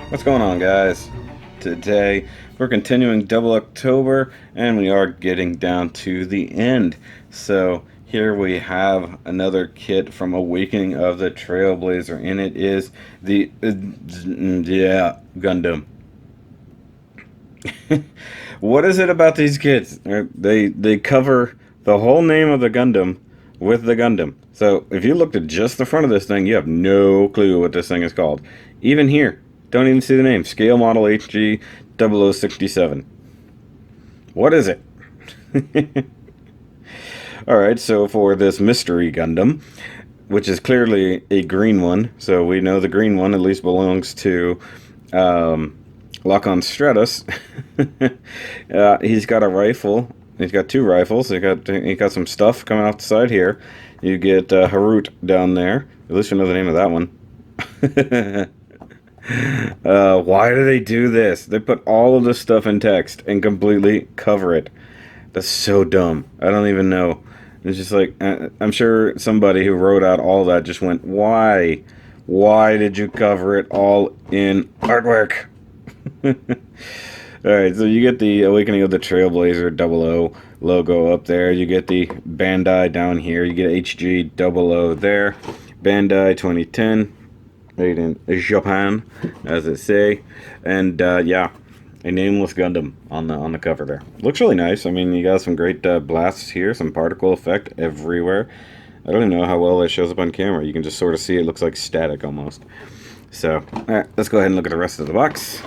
What's going on, guys? Today we're continuing Double October and we are getting down to the end. So here we have another kit from Awakening of the Trailblazer, and it is the Gundam. What is it about these kits? They cover the whole name of the Gundam with the Gundam. So if you looked at just the front of this thing, you have no clue what this thing is called. Even here, don't even see the name. Scale Model HG 0067. What is it? Alright, so for this mystery Gundam, which is clearly a green one, so we know the green one at least belongs to Lock-on Stratus. He's got a rifle. He's got two rifles. He got some stuff coming off the side here. You get Harut down there. At least you know the name of that one. Why do they do this? They put all of this stuff in text and completely cover it. That's so dumb. I don't even know. It's just like, I'm sure somebody who wrote out all that just went, why? Why did you cover it all in artwork? Alright, so you get the Awakening of the Trailblazer 00 logo up there. You get the Bandai down here. You get HG 00 there. Bandai 2010. Made in Japan, as it say. And yeah, a nameless Gundam on the cover there. Looks really nice. I mean, you got some great blasts here, some particle effect everywhere. I don't even know how well that shows up on camera. You can just sort of see it looks like static almost. So, alright, let's go ahead and look at the rest of the box.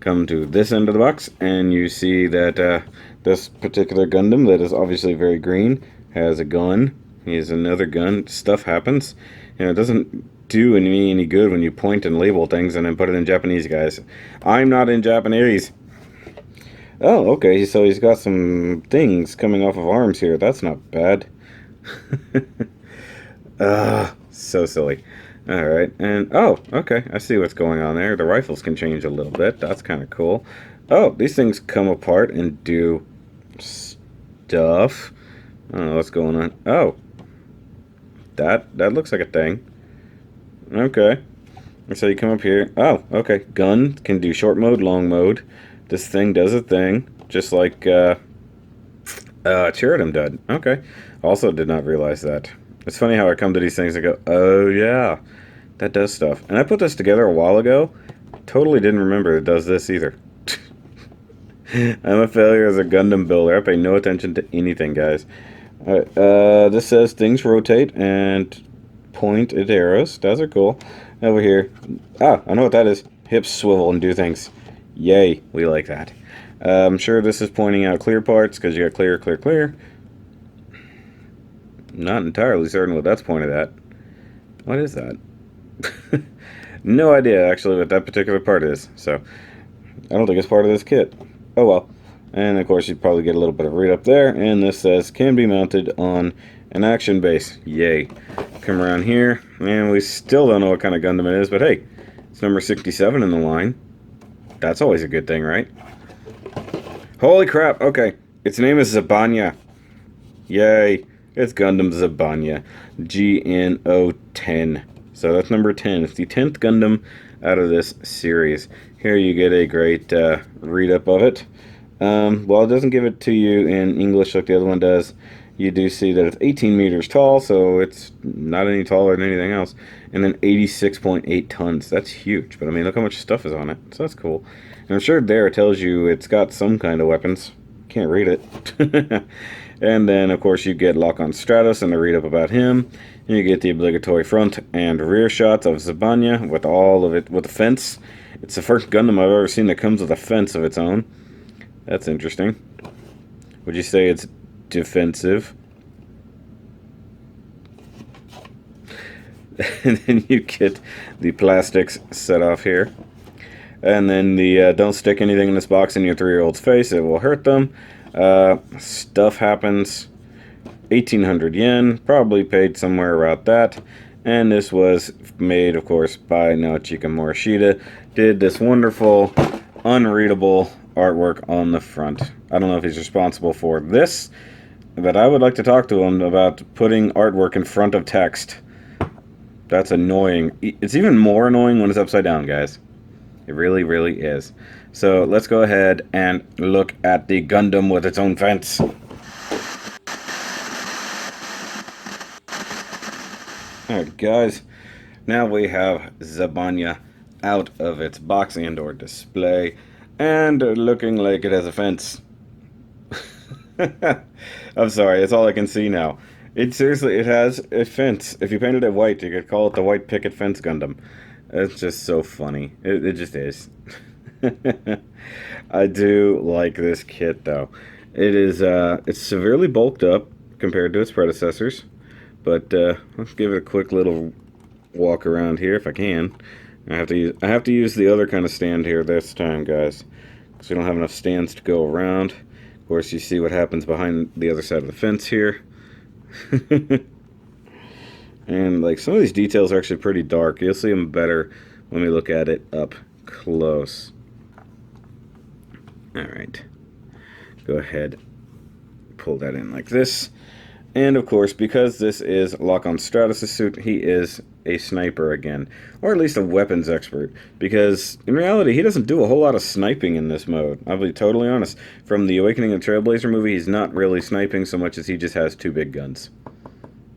Come to this end of the box, and you see that this particular Gundam that is obviously very green has a gun. He has another gun. Stuff happens. You know, it doesn't do me any good when you point and label things and then put it in Japanese, guys. I'm not in Japanese. Oh, okay, so he's got some things coming off of arms here. That's not bad. So silly. Alright, and oh, okay, I see what's going on there. The rifles can change a little bit. That's kind of cool. Oh, these things come apart and do stuff. I don't know what's going on. Oh. That looks like a thing. Okay. So you come up here. Oh, okay. Gun can do short mode, long mode. This thing does a thing, just like Cherudim did. Okay. Also did not realize that. It's funny how I come to these things and go, oh yeah, that does stuff. And I put this together a while ago. Totally didn't remember it does this either. I'm a failure as a Gundam builder. I pay no attention to anything, guys. Alright, this says things rotate and point at arrows. Those are cool. Over here. Ah, I know what that is. Hips swivel and do things. Yay, we like that. I'm sure this is pointing out clear parts, because you got clear, clear, clear. Not entirely certain what that's pointed at. What is that? No idea, actually, what that particular part is. So, I don't think it's part of this kit. Oh well. And of course, you probably get a little bit of read up there. And this says, can be mounted on an action base. Yay. Come around here. And we still don't know what kind of Gundam it is. But hey, it's number 67 in the line. That's always a good thing, right? Holy crap. Okay. Its name is Zabanya. Yay. It's Gundam Zabanya. GNO10. So that's number 10. It's the 10th Gundam out of this series. Here you get a great read-up of it. Well, it doesn't give it to you in English like the other one does. You do see that it's 18 meters tall, so it's not any taller than anything else. And then 86.8 tons. That's huge. But, I mean, look how much stuff is on it. So that's cool. And I'm sure there it tells you it's got some kind of weapons. Can't read it. And then, of course, you get Lock-on Stratus and a read-up about him. And you get the obligatory front and rear shots of Zabanya with all of it, with a fence. It's the first Gundam I've ever seen that comes with a fence of its own. That's interesting. Would you say it's defensive? And then you get the plastics set off here. And then the don't stick anything in this box in your 3-year-old's face. It will hurt them. Stuff happens. 1,800 yen. Probably paid somewhere around that. And this was made, of course, by Naochika Morishita. Did this wonderful, unreadable artwork on the front. I don't know if he's responsible for this, but I would like to talk to him about putting artwork in front of text. That's annoying. It's even more annoying when it's upside down, guys. It really, really is. So let's go ahead and look at the Gundam with its own fence. Alright guys, now we have Zabanya out of its box and or display and looking like it has a fence. I'm sorry, it's all I can see now. It seriously, it has a fence. If you painted it white, you could call it the White Picket Fence Gundam. It's just so funny. It just is. I do like this kit though. It is it's severely bulked up compared to its predecessors, but let's give it a quick little walk around here if I can. I have to use the other kind of stand here this time, guys, because we don't have enough stands to go around. Of course, you see what happens behind the other side of the fence here. And like some of these details are actually pretty dark. You'll see them better when we look at it up close. Alright, go ahead, pull that in like this. And of course, because this is Lock-on Stratus' suit, he is a sniper again, or at least a weapons expert, because in reality he doesn't do a whole lot of sniping in this mode. I'll be totally honest. From the Awakening of Trailblazer movie, he's not really sniping so much as he just has two big guns.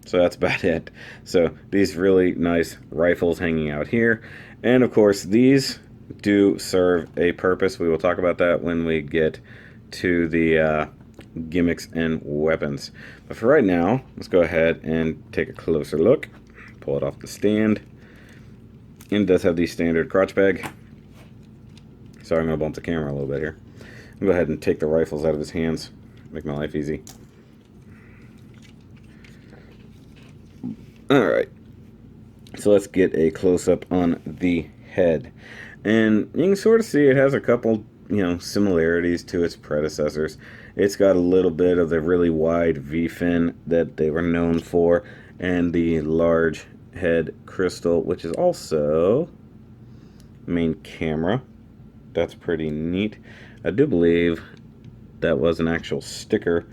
So that's about it. So these really nice rifles hanging out here, and of course these do serve a purpose. We will talk about that when we get to the gimmicks and weapons. But for right now, let's go ahead and take a closer look. Pull it off the stand. And it does have the standard crotch bag. Sorry, I'm going to bump the camera a little bit here. I'll go ahead and take the rifles out of his hands. Make my life easy. Alright. So let's get a close-up on the head. And you can sort of see it has a couple, similarities to its predecessors. It's got a little bit of the really wide V-fin that they were known for, and the large head crystal, which is also main camera. That's pretty neat. I do believe that was an actual sticker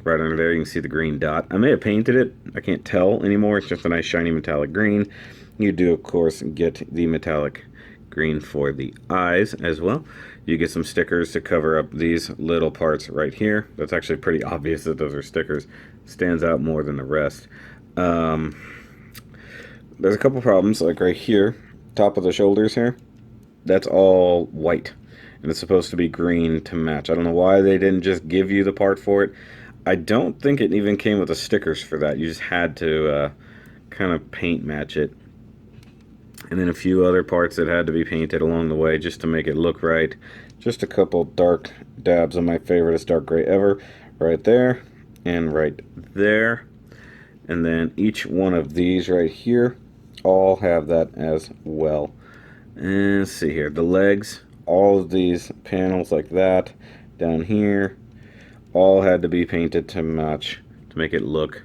right under there. You can see the green dot. I may have painted it. I can't tell anymore. It's just a nice shiny metallic green. You do, of course, get the metallic green for the eyes as well. You get some stickers to cover up these little parts right here. That's actually pretty obvious that those are stickers. Stands out more than the rest. There's a couple problems, like right here, top of the shoulders here. That's all white, and it's supposed to be green to match. I don't know why they didn't just give you the part for it. I don't think it even came with the stickers for that. You just had to kind of paint match it. And then a few other parts that had to be painted along the way just to make it look right. Just a couple dark dabs of my favoriteest dark gray ever. Right there and right there. And then each one of these right here all have that as well. And let's see here. The legs, all of these panels like that down here, all had to be painted to match to make it look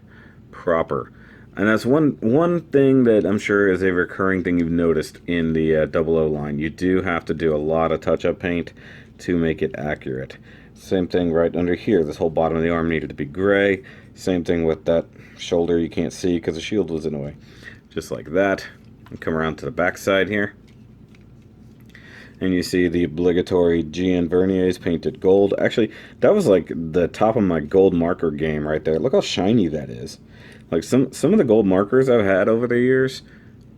proper. And that's one thing that I'm sure is a recurring thing you've noticed in the 00 line. You do have to do a lot of touch-up paint to make it accurate. Same thing right under here. This whole bottom of the arm needed to be gray. Same thing with that shoulder you can't see because the shield was in the way. Just like that. And come around to the back side here. And you see the obligatory GN verniers painted gold. Actually, that was like the top of my gold marker game right there. Look how shiny that is. Like some of the gold markers I've had over the years,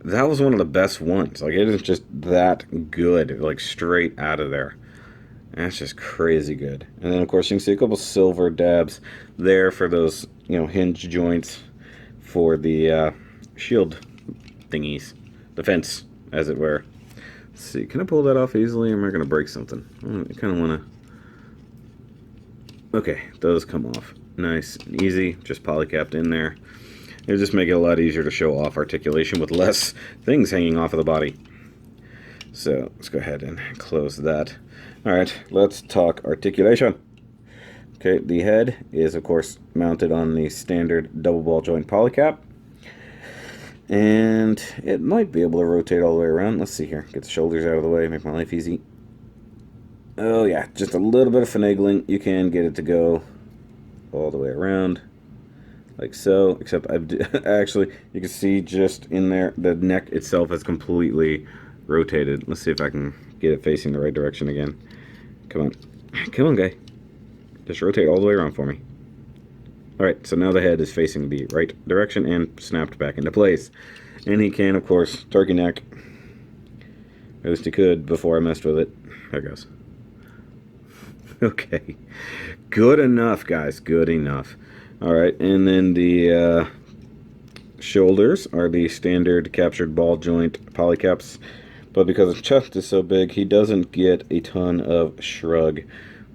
that was one of the best ones. Like it is just that good, like straight out of there. That's just crazy good. And then of course you can see a couple silver dabs there for those, hinge joints for the shield thingies, the fence, as it were. Let's see, can I pull that off easily, or am I going to break something? I kind of want to. Okay, those come off. Nice and easy, just polycapped in there. It'll just make it a lot easier to show off articulation with less things hanging off of the body. So let's go ahead and close that. Alright, let's talk articulation. Okay, the head is of course mounted on the standard double ball joint polycap. And it might be able to rotate all the way around. Let's see here. Get the shoulders out of the way, make my life easy. Oh yeah, just a little bit of finagling. You can get it to go all the way around. Like so, except actually, you can see just in there, the neck itself is completely rotated. Let's see if I can get it facing the right direction again. Come on. Come on, guy. Just rotate all the way around for me. Alright, so now the head is facing the right direction and snapped back into place. And he can, of course, turkey neck. At least he could before I messed with it. There it goes. Okay. Good enough, guys. Good enough. Alright, and then the shoulders are the standard captured ball joint polycaps. But because his chest is so big, he doesn't get a ton of shrug.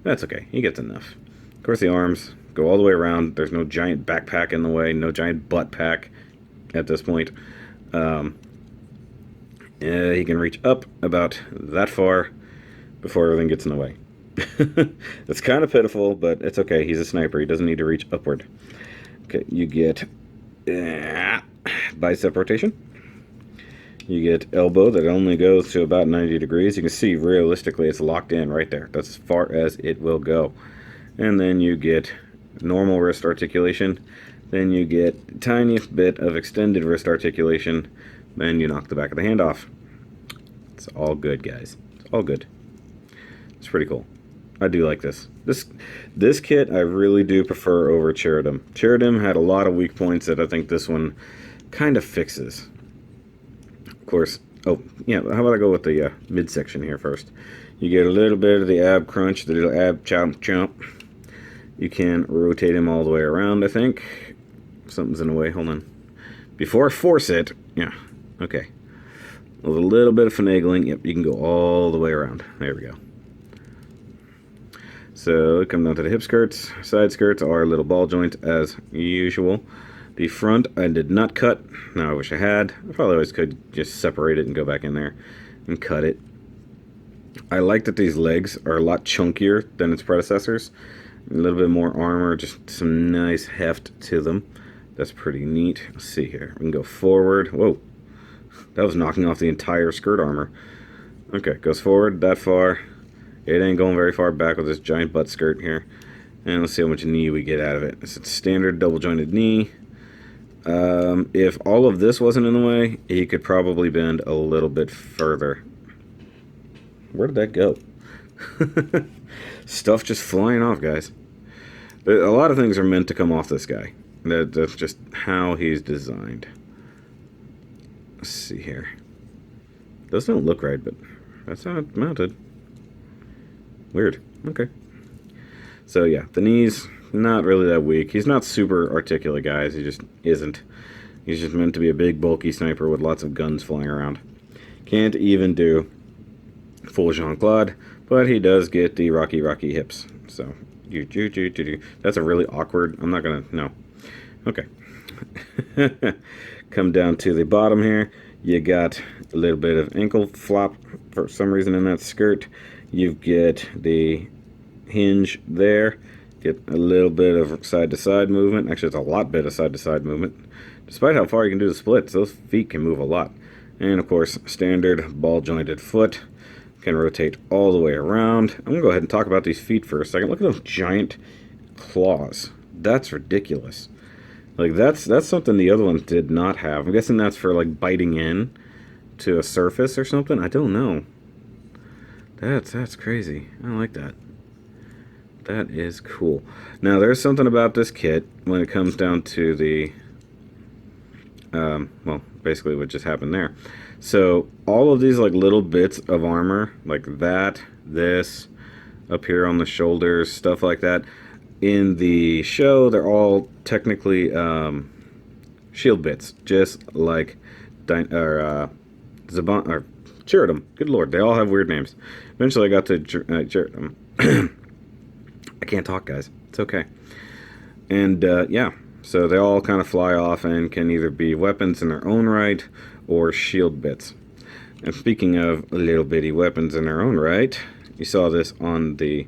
That's okay. He gets enough. Of course, the arms go all the way around. There's no giant backpack in the way. No giant butt pack at this point. He can reach up about that far before everything gets in the way. It's kind of pitiful, but it's okay. He's a sniper. He doesn't need to reach upward. Okay, you get bicep rotation. You get elbow that only goes to about 90 degrees. You can see realistically it's locked in right there. That's as far as it will go. And then you get normal wrist articulation. Then you get tiniest bit of extended wrist articulation. Then you knock the back of the hand off. It's all good, guys. It's all good. It's pretty cool. I do like this. This kit I really do prefer over Cherudim. Cherudim had a lot of weak points that I think this one kind of fixes. Of course, oh, yeah, how about I go with the midsection here first. You get a little bit of the ab crunch, the little ab chomp chomp. You can rotate him all the way around, I think. Something's in the way, hold on. Before I force it, yeah, okay. With a little bit of finagling, yep, you can go all the way around. There we go. So, come down to the hip skirts. Side skirts are a little ball joint as usual. The front I did not cut. Now I wish I had. I probably always could just separate it and go back in there and cut it. I like that these legs are a lot chunkier than its predecessors. A little bit more armor, just some nice heft to them. That's pretty neat. Let's see here. We can go forward. Whoa. That was knocking off the entire skirt armor. Okay, goes forward that far. It ain't going very far back with this giant butt skirt here. And let's see how much knee we get out of it. It's a standard double jointed knee. If all of this wasn't in the way, he could probably bend a little bit further. Where did that go? Stuff just flying off, guys. A lot of things are meant to come off this guy. That's just how he's designed. Let's see here. Those don't look right, but that's how it's mounted. Weird. Okay. So yeah, the knees, not really that weak. He's not super articulate, guys. He just isn't. He's just meant to be a big, bulky sniper with lots of guns flying around. Can't even do full Jean-Claude, but he does get the rocky hips. So, that's a really awkward, I'm not gonna, no. Okay. Come down to the bottom here. You got a little bit of ankle flop for some reason in that skirt. You get the hinge there. Get a little bit of side-to-side movement. Actually, it's a lot bit of side-to-side movement. Despite how far you can do the splits, those feet can move a lot. And, of course, standard ball-jointed foot. Can rotate all the way around. I'm going to go ahead and talk about these feet for a second. Look at those giant claws. That's ridiculous. Like, that's something the other ones did not have. I'm guessing that's for, like, biting in to a surface or something. I don't know. That's crazy. I like that. That is cool. Now, there's something about this kit when it comes down to the, well, basically what just happened there. So, all of these, like, little bits of armor, like that, this, up here on the shoulders, stuff like that, in the show, they're all technically shield bits, just like Zabanya, or Cherudim. Good lord, they all have weird names. Eventually I got to Cherudim. I can't talk, guys. It's okay. And, yeah, so they all kind of fly off and can either be weapons in their own right or shield bits. And speaking of little bitty weapons in their own right, you saw this on the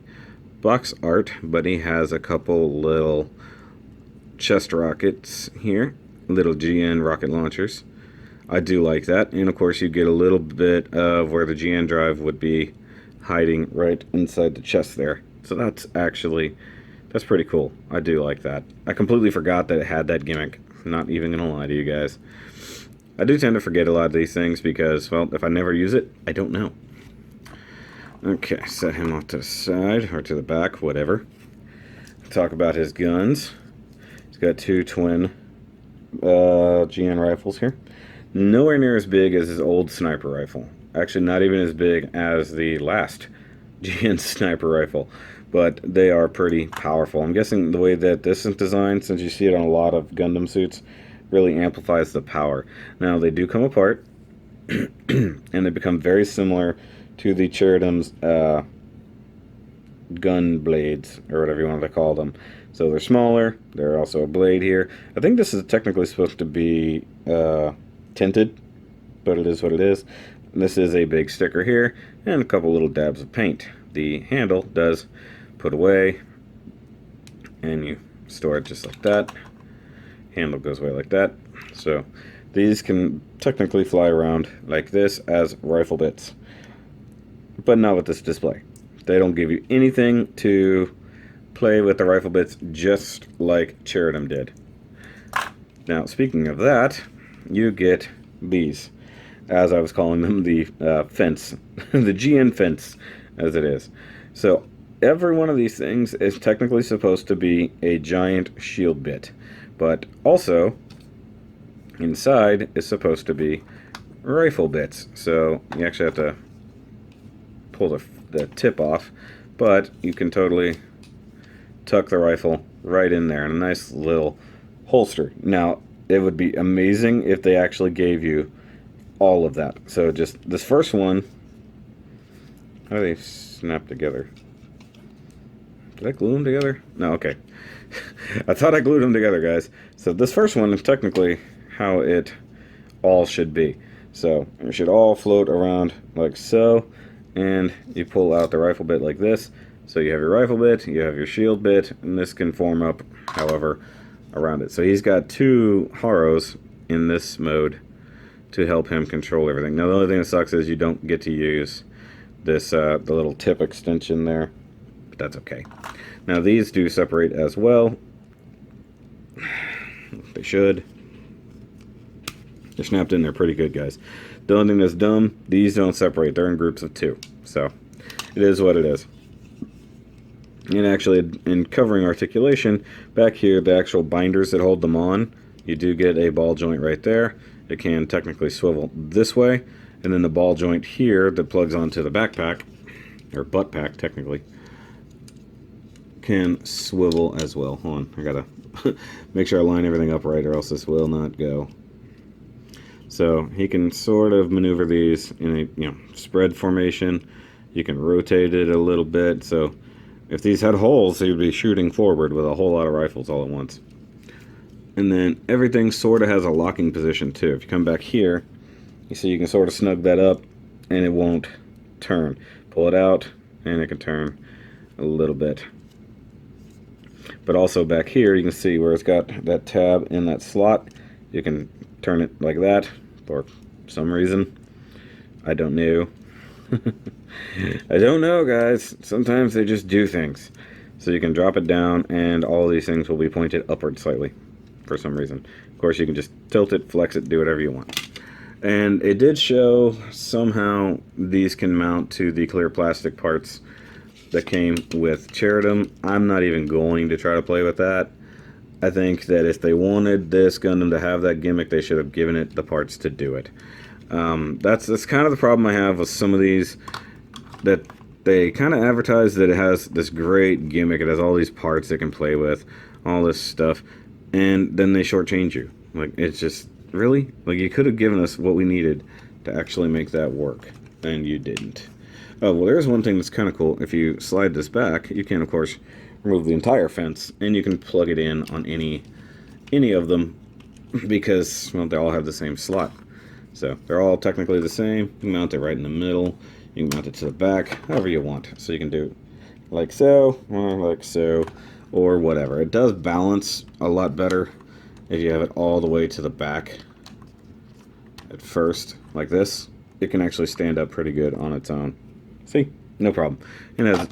box art, but he has a couple little chest rockets here, little GN rocket launchers. I do like that, and of course you get a little bit of where the GN drive would be hiding right inside the chest there. So that's pretty cool. I do like that. I completely forgot that it had that gimmick. I'm not even gonna lie to you guys. I do tend to forget a lot of these things because, well, if I never use it, I don't know. Okay, set him off to the side, or to the back, whatever. Talk about his guns. He's got 2 twin GN rifles here. Nowhere near as big as his old sniper rifle. Actually, not even as big as the last GN sniper rifle. But they are pretty powerful. I'm guessing the way that this is designed, since you see it on a lot of Gundam suits, really amplifies the power. Now, they do come apart, and they become very similar to the Cherudim's gun blades, or whatever you want to call them. So they're smaller. They're also a blade here. I think this is technically supposed to be tinted, but it is what it is. And this is a big sticker here, and a couple little dabs of paint. The handle does put away, and you store it just like that. Handle goes away like that. So these can technically fly around like this as rifle bits, but not with this display. They don't give you anything to play with the rifle bits, just like Cherudim did. Now, speaking of that, you get these, as I was calling them, the fence, the GN fence, as it is. So every one of these things is technically supposed to be a giant shield bit, but also inside is supposed to be rifle bits. So you actually have to pull the tip off, but you can totally tuck the rifle right in there in a nice little holster. Now, it would be amazing if they actually gave you all of that. So just this first one, how do they snap together? Did I glue them together? No, okay. I thought I glued them together, guys. So this first one is technically how it all should be. So it should all float around like so, and you pull out the rifle bit like this. So you have your rifle bit, you have your shield bit, and this can form up however around it. So he's got 2 Haros in this mode to help him control everything. Now the only thing that sucks is you don't get to use this the little tip extension there, but that's okay. Now these do separate as well. They should. They're snapped in there pretty good, guys. The only thing that's dumb, these don't separate. They're in groups of 2. So it is what it is. And actually, in covering articulation, back here, the actual binders that hold them on, you do get a ball joint right there. It can technically swivel this way, and then the ball joint here that plugs onto the backpack, or butt pack technically, can swivel as well. Hold on, I gotta make sure I line everything up right, or else this will not go. So he can sort of maneuver these in a spread formation. You can rotate it a little bit, so if these had holes, they would be shooting forward with a whole lot of rifles all at once. And then everything sort of has a locking position too. If you come back here, you see you can sort of snug that up and it won't turn. Pull it out and it can turn a little bit. But also back here, you can see where it's got that tab in that slot. You can turn it like that for some reason. I don't know. I don't know, guys. Sometimes they just do things. So you can drop it down and all these things will be pointed upward slightly for some reason. Of course, you can just tilt it, flex it, do whatever you want. And it did show somehow these can mount to the clear plastic parts that came with Cherudim. I'm not even going to try to play with that. I think that if they wanted this Gundam to have that gimmick, they should have given it the parts to do it. That's kind of the problem I have with some of these, that they kind of advertise that it has this great gimmick, it has all these parts it can play with, all this stuff, and then they shortchange you. Like, it's just, really? Like, you could have given us what we needed to actually make that work, and you didn't. Oh, well, there's one thing that's kind of cool. If you slide this back, you can, of course, remove the entire fence, and you can plug it in on any of them, because, well, they all have the same slot. So they're all technically the same. You can mount it right in the middle. You can mount it to the back, however you want. So you can do it like so, or like so, or whatever. It does balance a lot better if you have it all the way to the back at first, like this. It can actually stand up pretty good on its own. See? No problem. And it has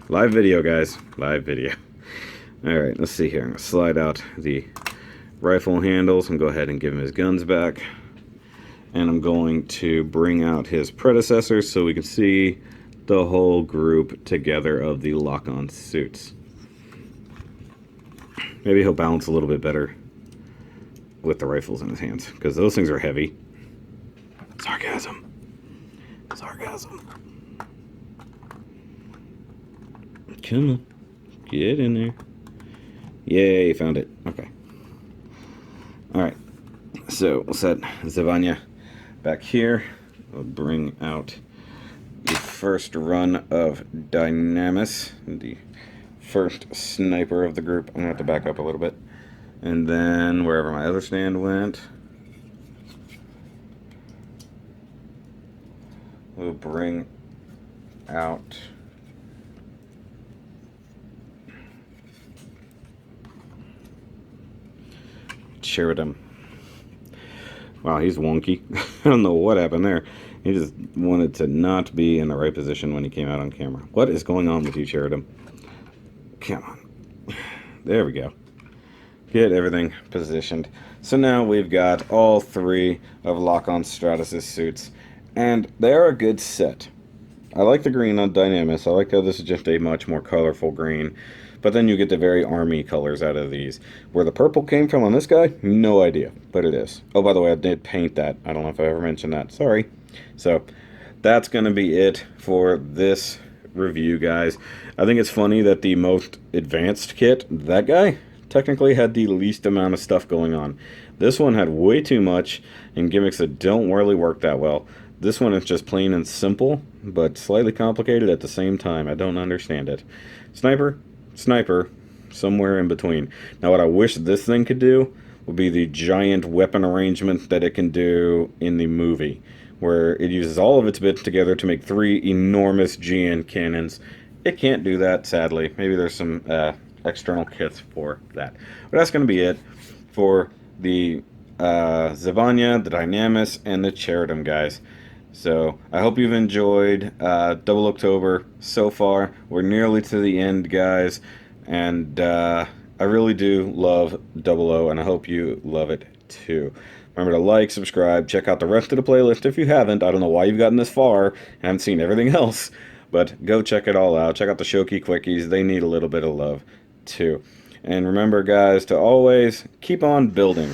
live video, guys. Live video. Alright, let's see here. I'm going to slide out the rifle handles and go ahead and give him his guns back. And I'm going to bring out his predecessors so we can see the whole group together of the lock-on suits. Maybe he'll balance a little bit better with the rifles in his hands, because those things are heavy. Sarcasm. Sarcasm. Come on. Get in there. Yay, found it. Okay. Alright. So, we'll set Zabanya back here. We'll bring out the first run of Dynamis, the first sniper of the group. I'm going to have to back up a little bit. And then, wherever my other stand went, we'll bring out Cherudim. Wow, he's wonky. I don't know what happened there. He just wanted to not be in the right position when he came out on camera. What is going on with you, Cherudim? Come on. There we go. Get everything positioned. So now we've got all three of Lock-On Stratus' suits, and they are a good set. I like the green on Dynamis. I like how this is just a much more colorful green. But then you get the very army colors out of these. Where the purple came from on this guy, no idea. But it is. Oh, by the way, I did paint that. I don't know if I ever mentioned that. Sorry. So, that's going to be it for this review, guys. I think it's funny that the most advanced kit, that guy, technically had the least amount of stuff going on. This one had way too much, and gimmicks that don't really work that well. This one is just plain and simple, but slightly complicated at the same time. I don't understand it. Sniper, somewhere in between. Now what I wish this thing could do would be the giant weapon arrangement that it can do in the movie, where it uses all of its bits together to make 3 enormous GN cannons. It can't do that, sadly. Maybe there's some external kits for that. But that's going to be it for the Zabanya, the Dynamis, and the Cherudim, guys. So, I hope you've enjoyed Double October so far. We're nearly to the end, guys. And I really do love 00, and I hope you love it too. Remember to like, subscribe, check out the rest of the playlist if you haven't. I don't know why you've gotten this far and haven't seen everything else. But go check it all out. Check out the Shoky Quickies. They need a little bit of love too. And remember, guys, to always keep on building.